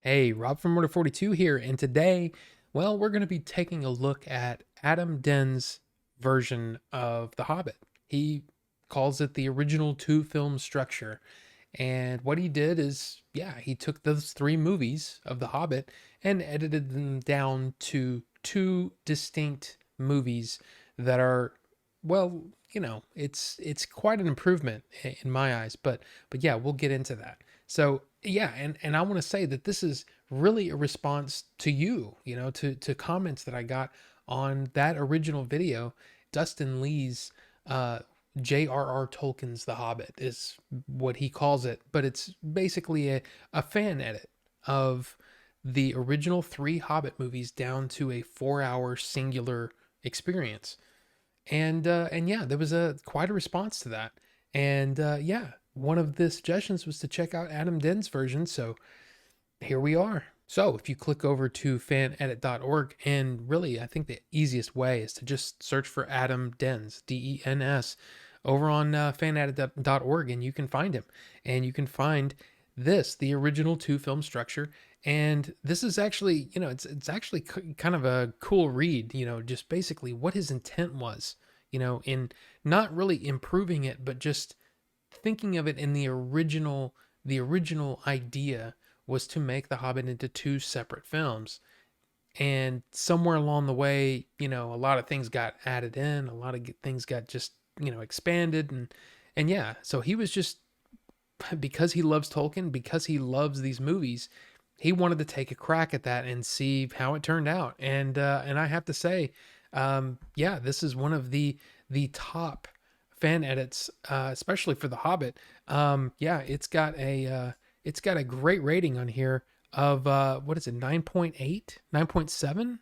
Hey, Rob from Order 42 here, and today, well, we're going to be taking a look at Adam Denn's version of The Hobbit. He calls it the original two film structure. And what he did is, yeah, he took those three movies of The Hobbit and edited them down to two distinct movies that are, well, it's quite an improvement in my eyes. But yeah, we'll get into that. So yeah, and I want to say that this is really a response to you, to comments that I got on that original video. Dustin Lee's J.R.R. Tolkien's The Hobbit is what he calls it, but it's basically a fan edit of the original three Hobbit movies down to a 4 hour singular experience. And yeah, there was a quite a response to that. And yeah, one of the suggestions was to check out Adam Denn's version. So here we are. So if you click over to fanedit.org, and really, I think the easiest way is to just search for Adam Dens, Dens, over on fanedit.org, and you can find him. And you can find this, the original two film structure. And this is actually, it's actually kind of a cool read, just basically what his intent was, in not really improving it, but just thinking of it in the original idea was to make The Hobbit into two separate films. And somewhere along the way, a lot of things got added in, a lot of things got just, expanded. And yeah, so he was just, because he loves Tolkien, because he loves these movies, he wanted to take a crack at that and see how it turned out. And I have to say, yeah, this is one of the top fan edits, especially for The Hobbit. Yeah, it's got a great rating on here of what is it, 9.8, 9.7?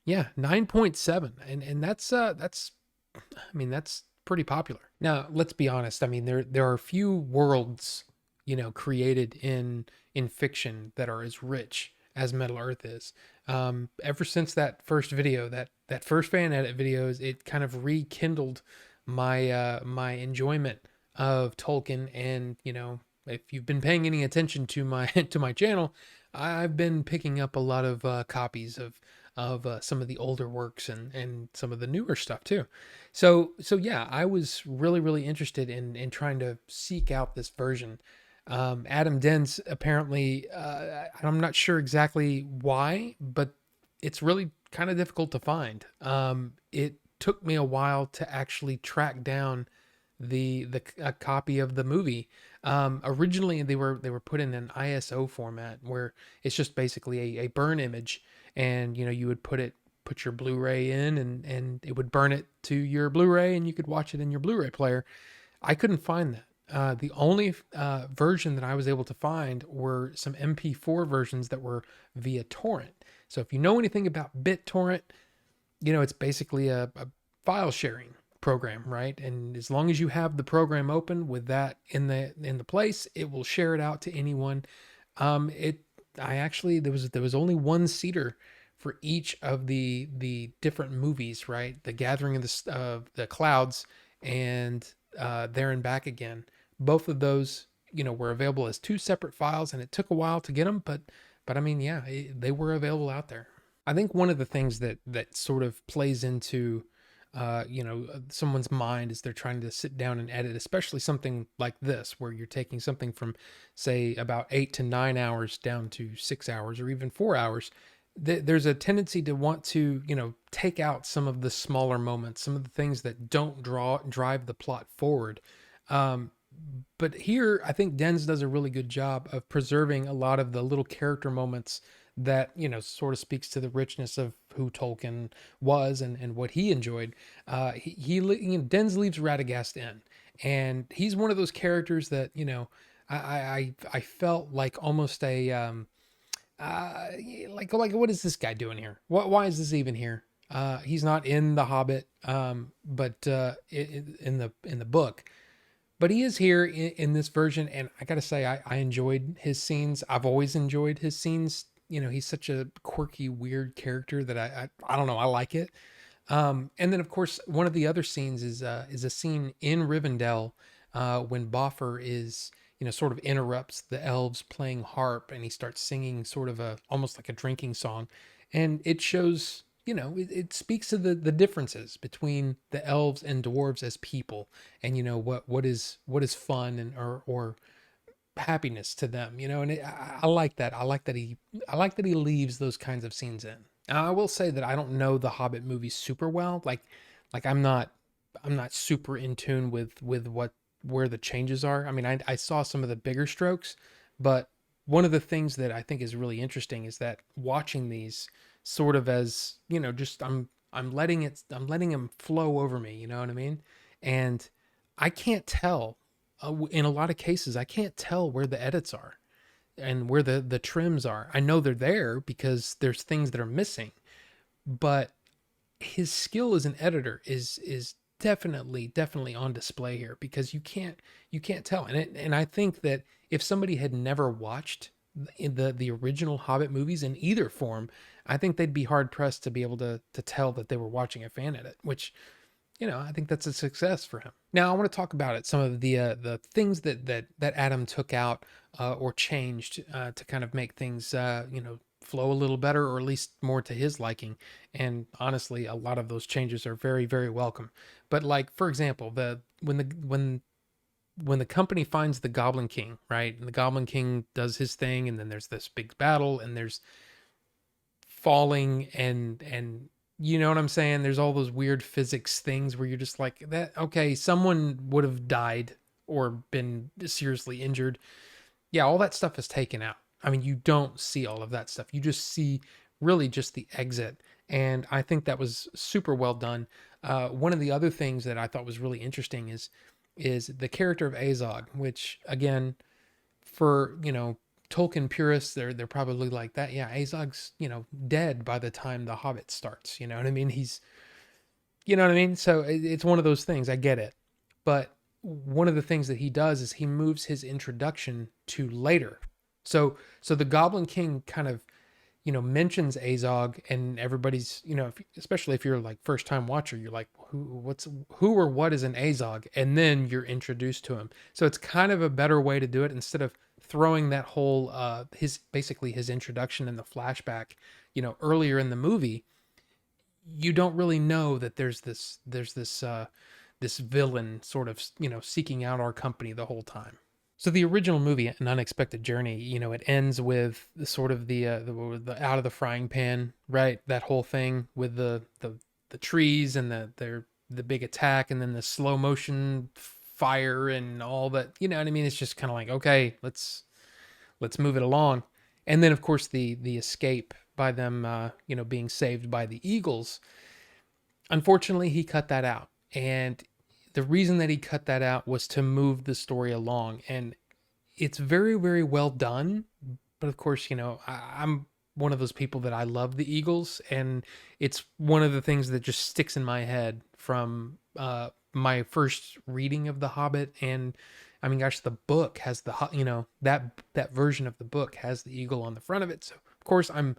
Yeah, 9.7. And that's I mean, that's pretty popular. Now, let's be honest. I mean, there are few worlds, created in fiction that are as rich as Middle Earth is. Ever since that first video, that first fan edit videos, it kind of rekindled my enjoyment of Tolkien. And if you've been paying any attention to my to my channel, I've been picking up a lot of copies of some of the older works and some of the newer stuff too. So yeah, I was really interested in trying to seek out this version. Adam Dens apparently, I'm not sure exactly why, but it's really kind of difficult to find. It took me a while to actually track down the a copy of the movie. Originally, they were put in an ISO format where it's just basically a burn image, and you would put your Blu-ray in, and it would burn it to your Blu-ray, and you could watch it in your Blu-ray player. I couldn't find that. The only version that I was able to find were some MP4 versions that were via torrent. So if you know anything about BitTorrent, it's basically a file sharing program, right? And as long as you have the program open with that in the place, it will share it out to anyone. It I actually there was only one seeder for each of the different movies, right? The Gathering of the Clouds and There and Back Again. Both of those, were available as two separate files, and it took a while to get them, but I mean, yeah, they were available out there. I think one of the things that sort of plays into someone's mind as they're trying to sit down and edit, especially something like this, where you're taking something from, say, about 8 to 9 hours down to 6 hours or even 4 hours. There's a tendency to want to, take out some of the smaller moments, some of the things that don't drive the plot forward. Um, but here, I think Dens does a really good job of preserving a lot of the little character moments that sort of speaks to the richness of who Tolkien was and what he enjoyed. Dens leaves Radagast in, and he's one of those characters that I felt like almost a like what is this guy doing here? Why is this even here? He's not in The Hobbit, but in the book. But he is here in this version, and I gotta say, I enjoyed his scenes. I've always enjoyed his scenes. He's such a quirky, weird character that I don't know, I like it. And then of course, one of the other scenes is a scene in Rivendell when Boffer is sort of interrupts the elves playing harp, and he starts singing sort of a almost like a drinking song. And it shows, it speaks to the differences between the elves and dwarves as people, and what is fun and or happiness to them, and I like that. I like that he leaves those kinds of scenes in. Now, I will say that I don't know the Hobbit movies super well. Like I'm not super in tune with what where the changes are. I mean, I saw some of the bigger strokes, but one of the things that I think is really interesting is that watching these sort of as, just I'm letting them flow over me, you know what I mean? And I can't tell in a lot of cases I can't tell where the edits are and where the trims are. I know they're there because there's things that are missing, but his skill as an editor is definitely on display here, because you can't tell. And I think that if somebody had never watched the original Hobbit movies in either form, I think they'd be hard pressed to be able to tell that they were watching a fan edit, which, I think that's a success for him. Now, I want to talk about it. Some of the things that Adam took out or changed to kind of make things flow a little better, or at least more to his liking. And honestly, a lot of those changes are very very welcome. But like, for example, the when the company finds the Goblin King, right? And the Goblin King does his thing, and then there's this big battle, and there's falling, and you know what I'm saying? There's all those weird physics things where you're just like, that okay, someone would have died or been seriously injured. Yeah, all that stuff is taken out. I mean, you don't see all of that stuff. You just see really just the exit. And I think that was super well done. One of the other things that I thought was really interesting is the character of Azog, which again, for Tolkien purists, they're probably like that. Yeah, Azog's dead by the time the Hobbit starts. You know what I mean? You know what I mean. So it's one of those things. I get it, but one of the things that he does is he moves his introduction to later. So the Goblin King kind of mentions Azog, and everybody's especially if you're like first time watcher, you're like, who or what is an Azog, and then you're introduced to him. So it's kind of a better way to do it, instead of throwing that whole his introduction in the flashback earlier in the movie. You don't really know that there's this villain sort of seeking out our company the whole time. So the original movie, An Unexpected Journey, it ends with the sort of the out of the frying pan, right? That whole thing with the trees and the big attack, and then the slow motion fire and all that. You know what I mean? It's just kind of like, okay, let's move it along. And then of course the escape by them, being saved by the eagles. Unfortunately, he cut that out. And the reason that he cut that out was to move the story along. And it's very, very well done. But of course, I'm one of those people that I love the Eagles. And it's one of the things that just sticks in my head from my first reading of The Hobbit. And I mean, gosh, the book has that version of the book has the eagle on the front of it. So of course I'm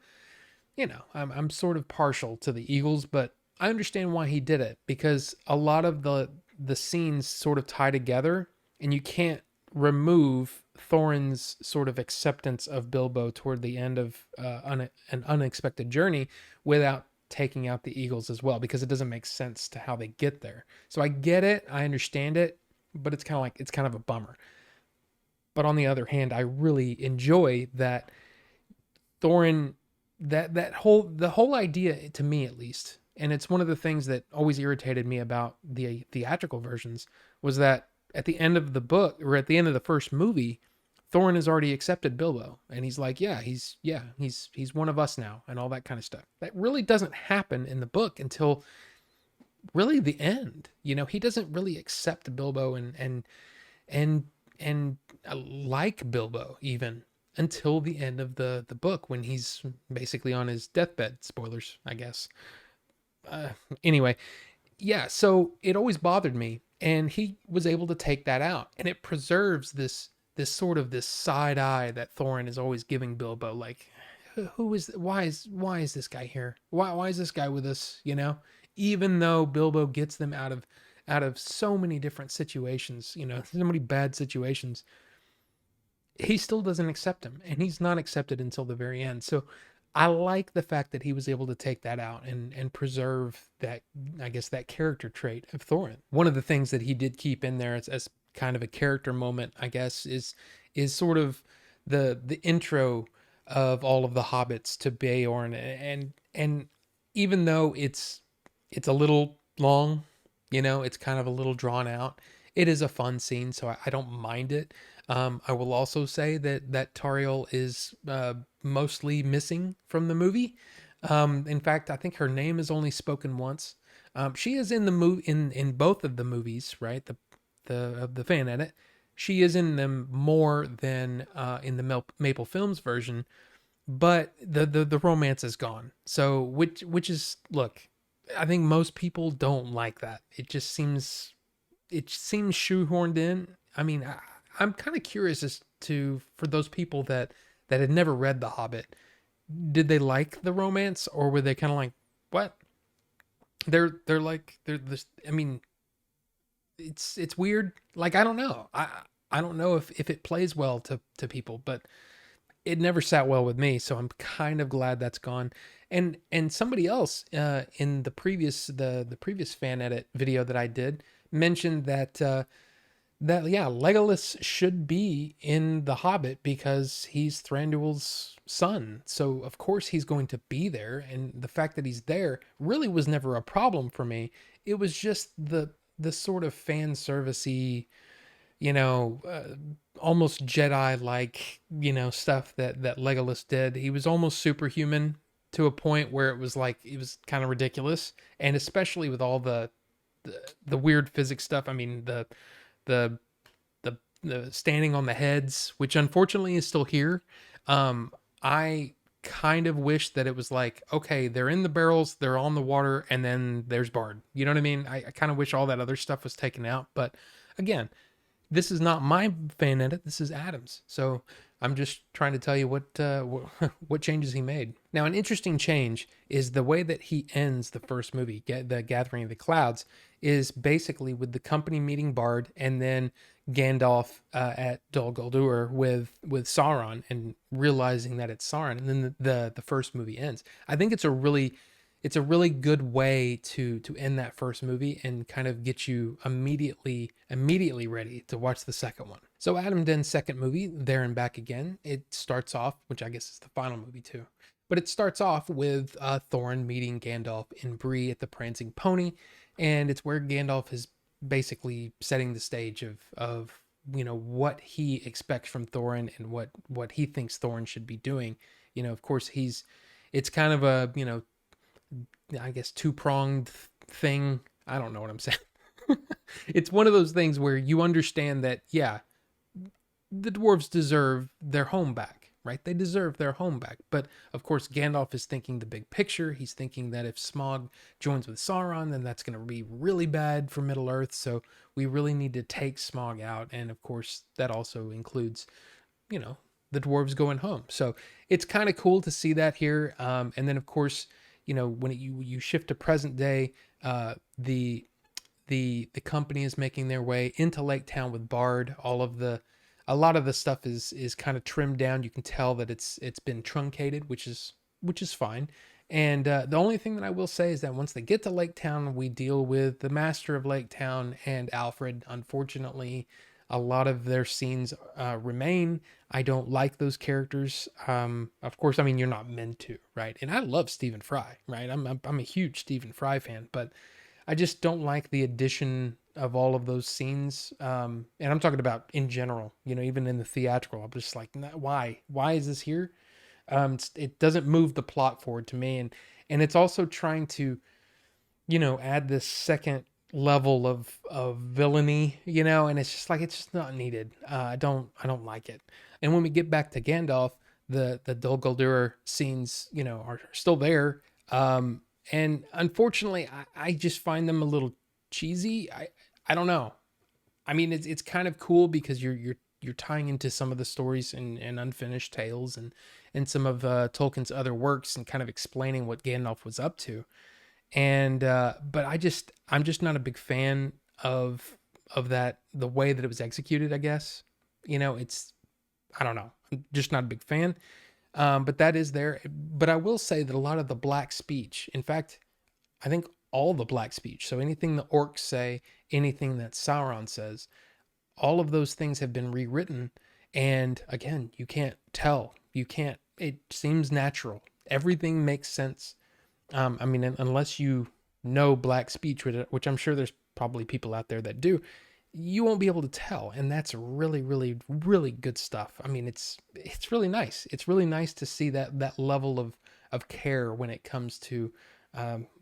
sort of partial to the Eagles, but I understand why he did it, because a lot of the scenes sort of tie together, and you can't remove Thorin's sort of acceptance of Bilbo toward the end of An Unexpected Journey without taking out the Eagles as well, because it doesn't make sense to how they get there. So I get it, I understand it, but it's kind of a bummer. But on the other hand, I really enjoy that Thorin, the whole idea, to me at least, and it's one of the things that always irritated me about the theatrical versions, was that at the end of the book, or at the end of the first movie, Thorin has already accepted Bilbo, and he's like, he's one of us now, and all that kind of stuff. That really doesn't happen in the book until really the end. He doesn't really accept Bilbo and like Bilbo even until the end of the book, when he's basically on his deathbed. Spoilers, I guess. Anyway, yeah, so it always bothered me, and he was able to take that out, and it preserves this sort of this side eye that Thorin is always giving Bilbo, like, why is this guy here? Why is this guy with us? Even though Bilbo gets them out of so many different situations, so many bad situations, he still doesn't accept him, and he's not accepted until the very end. So I like the fact that he was able to take that out and preserve that, I guess, that character trait of Thorin. One of the things that he did keep in there as kind of a character moment, I guess, is sort of the intro of all of the hobbits to Beorn, and even though it's a little long, it's kind of a little drawn out. It is a fun scene, so I don't mind it. I will also say that Tariel is mostly missing from the movie. In fact, I think her name is only spoken once. She is in the in both of the movies, right? The fan edit. She is in them more than in the Maple Films version, but the romance is gone. So which is, look, I think most people don't like that. It seems shoehorned in. I mean, I'm kind of curious as to, for those people that had never read The Hobbit, did they like the romance, or were they kind of like, what? They're like they're this. I mean, it's weird. Like, I don't know. I don't know if it plays well to people, but it never sat well with me. So I'm kind of glad that's gone. And somebody else in the previous fan edit video that I did mentioned that yeah, Legolas should be in The Hobbit because he's Thranduil's son. So of course he's going to be there, and the fact that he's there really was never a problem for me. It was just the sort of fan servicey, you know, almost Jedi like, stuff that Legolas did. He was almost superhuman to a point where it was like it was kind of ridiculous, and especially with all the weird physics stuff. I mean, the the standing on the heads, which unfortunately is still here. I kind of wish that it was like, okay, they're in the barrels, they're on the water, and then there's Bard. You know what I mean? I kind of wish all that other stuff was taken out. But again, this is not my fan edit. This is Adam's. So I'm just trying to tell you what changes he made. Now, an interesting change is the way that he ends the first movie, the Gathering of the Clouds, is basically with the company meeting Bard, and then Gandalf at Dol Guldur with Sauron, and realizing that it's Sauron, and then the first movie ends. I think it's a really good way to end that first movie and kind of get you immediately ready to watch the second one. So Adam Den's second movie, There and Back Again, it starts off, which I guess is the final movie too, but it starts off with Thorin meeting Gandalf in Bree at the Prancing Pony, and it's where Gandalf is basically setting the stage of what he expects from Thorin, and what he thinks Thorin should be doing. Of course, it's kind of a, I guess, two-pronged thing. I don't know what I'm saying. It's one of those things where you understand that, yeah, the dwarves deserve their home back, right? They deserve their home back. But of course, Gandalf is thinking the big picture. He's thinking that if Smaug joins with Sauron, then that's going to be really bad for Middle Earth. So we really need to take Smaug out. And of course, that also includes, the dwarves going home. So it's kind of cool to see that here. And then of course, when you shift to present day, the company is making their way into Lake Town with Bard. A lot of the stuff is kind of trimmed down. You can tell that it's been truncated, which is fine. And the only thing that I will say is that once they get to Lake Town, we deal with the Master of Lake Town and Alfred. Unfortunately, a lot of their scenes remain. I don't like those characters. Of course, I mean, you're not meant to, right? And I love Stephen Fry, right? I'm a huge Stephen Fry fan, but I just don't like the addition of all of those scenes. And I'm talking about in general, even in the theatrical. I'm just like, why? Why is this here? It doesn't move the plot forward to me, and it's also trying to, add this second level of villainy, and it's just like, it's just not needed. I don't like it. And when we get back to Gandalf, the Dol Guldur scenes, are still there. And unfortunately, I just find them a little cheesy. I don't know. I mean, it's kind of cool because you're tying into some of the stories and unfinished tales, and some of Tolkien's other works, and kind of explaining what Gandalf was up to. And but I'm just not a big fan of that, the way that it was executed, I guess. It's I don't know. I'm just not a big fan. But that is there. But I will say that a lot of the black speech, in fact, I think all the black speech, so anything the orcs say, anything that Sauron says, all of those things have been rewritten. And again, you can't tell. You can't, it seems natural. Everything makes sense. I mean, unless you know black speech, which I'm sure there's probably people out there that do, you won't be able to tell. And that's really, really, really good stuff. I mean, it's really nice. It's really nice to see that level of care when it comes to,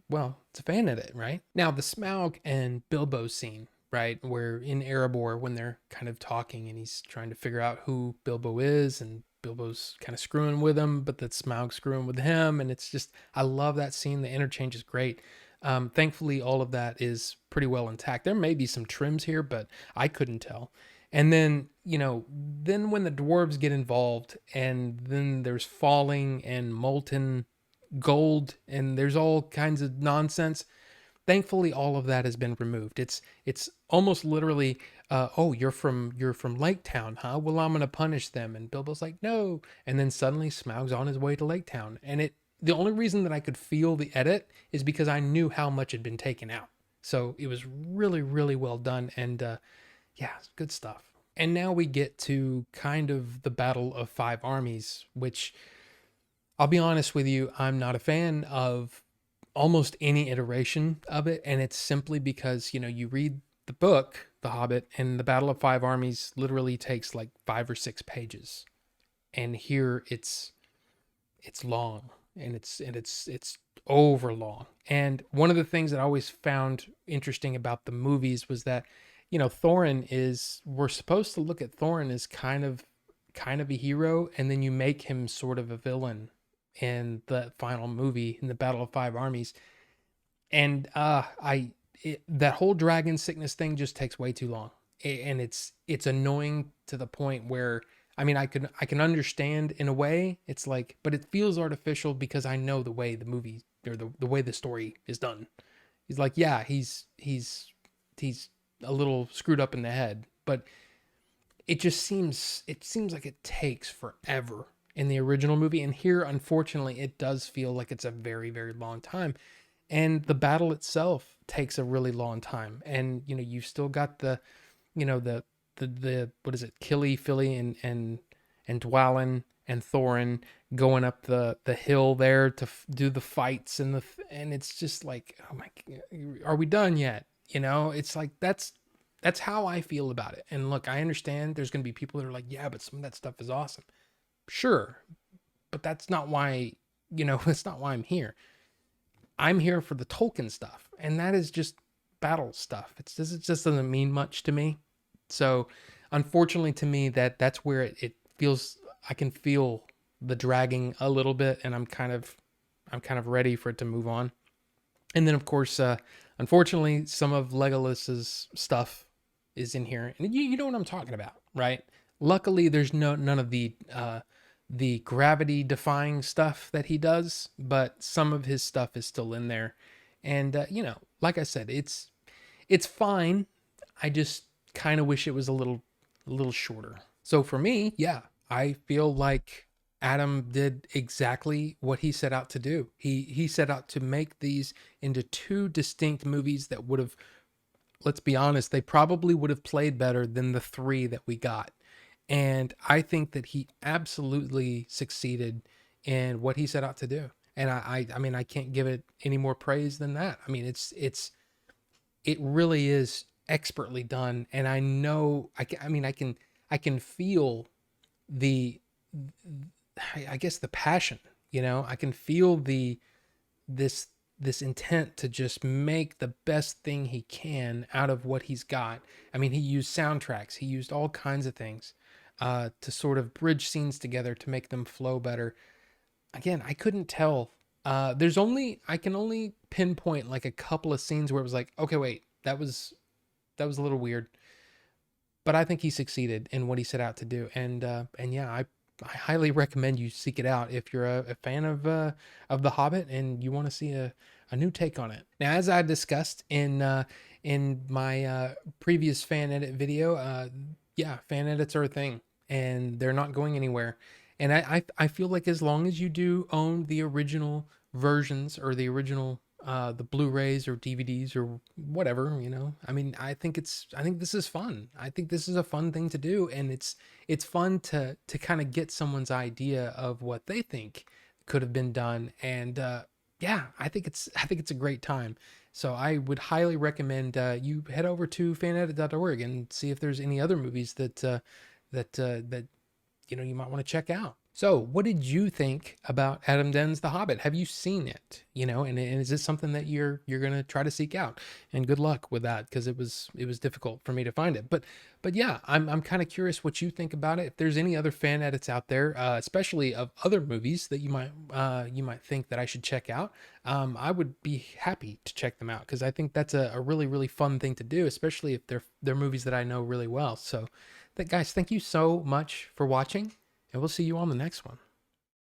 well, it's a fan edit, right? Now, the Smaug and Bilbo scene, right, where in Erebor, when they're kind of talking and he's trying to figure out who Bilbo is, and Bilbo's kind of screwing with him, but that Smaug's screwing with him, and it's just, I love that scene. The interchange is great. Thankfully, all of that is pretty well intact. There may be some trims here, but I couldn't tell. And then, then when the dwarves get involved, and then there's falling and molten gold, and there's all kinds of nonsense. Thankfully, all of that has been removed. It's almost literally, oh, you're from Lake Town, huh? Well, I'm gonna punish them. And Bilbo's like, no. And then suddenly Smaug's on his way to Lake Town. And the only reason that I could feel the edit is because I knew how much had been taken out. So it was really, really well done. And yeah, good stuff. And now we get to kind of the Battle of Five Armies, which I'll be honest with you, I'm not a fan of almost any iteration of it. And it's simply because, you read the book, The Hobbit, and the Battle of Five Armies literally takes like 5 or 6 pages. And here it's long, and it's over long. And one of the things that I always found interesting about the movies was that, Thorin we're supposed to look at Thorin as kind of a hero, and then you make him sort of a villain in the final movie, in the Battle of Five Armies. And that whole dragon sickness thing just takes way too long. And it's annoying to the point where, I mean, I can understand in a way. It's like, but it feels artificial because I know the way the movie, or the way the story is done. He's like, yeah, he's a little screwed up in the head, but it seems like it takes forever in the original movie. And here, unfortunately, it does feel like it's a very, very long time. And the battle itself takes a really long time. And, you've still got the what is it, Killy, Philly, and Dwalin and Thorin going up the hill there to do the fights, and it's just like, oh my, are we done yet? It's like, that's how I feel about it. And look, I understand there's going to be people that are like, yeah, but some of that stuff is awesome. Sure, but that's not why, that's not why I'm here. I'm here for the Tolkien stuff, and that is just battle stuff. It just doesn't mean much to me. So, unfortunately, to me, that's where it feels. I can feel the dragging a little bit, and I'm kind of ready for it to move on. And then, of course, unfortunately, some of Legolas's stuff is in here, and you know what I'm talking about, right? Luckily, there's none of the gravity defying stuff that he does, but some of his stuff is still in there. And like I said, it's fine. I just kind of wish it was a little shorter. So for me, yeah, I feel like Adam did exactly what he set out to do. He set out to make these into two distinct movies that would have, let's be honest, they probably would have played better than the three that we got. And I think that he absolutely succeeded in what he set out to do. And I mean, I can't give it any more praise than that. I mean, it really is expertly done. And I know, I can feel the, I guess the passion, I can feel this, this intent to just make the best thing he can out of what he's got. I mean, he used soundtracks, he used all kinds of things to sort of bridge scenes together to make them flow better. Again, I couldn't tell. I can only pinpoint like a couple of scenes where it was like, okay, wait, that was a little weird. But I think he succeeded in what he set out to do. And yeah, I highly recommend you seek it out if you're a fan of The Hobbit and you want to see a new take on it. Now, as I discussed in my previous fan edit video, yeah, fan edits are a thing. and they're not going anywhere. And I feel like as long as you do own the original versions, or the original the Blu-rays or DVDs or whatever, I mean, I think this is fun. I think this is a fun thing to do, and it's fun to kind of get someone's idea of what they think could have been done. And yeah, I think it's a great time. So I would highly recommend you head over to fanedit.org and see if there's any other movies that you might want to check out. So, what did you think about Adam Denn's The Hobbit? Have you seen it? And is this something that you're gonna try to seek out? And good luck with that, because it was difficult for me to find it. But yeah, I'm kind of curious what you think about it. If there's any other fan edits out there, especially of other movies that you might think that I should check out, I would be happy to check them out, because I think that's a really really fun thing to do, especially if they're movies that I know really well. So, guys, thank you so much for watching, and we'll see you on the next one.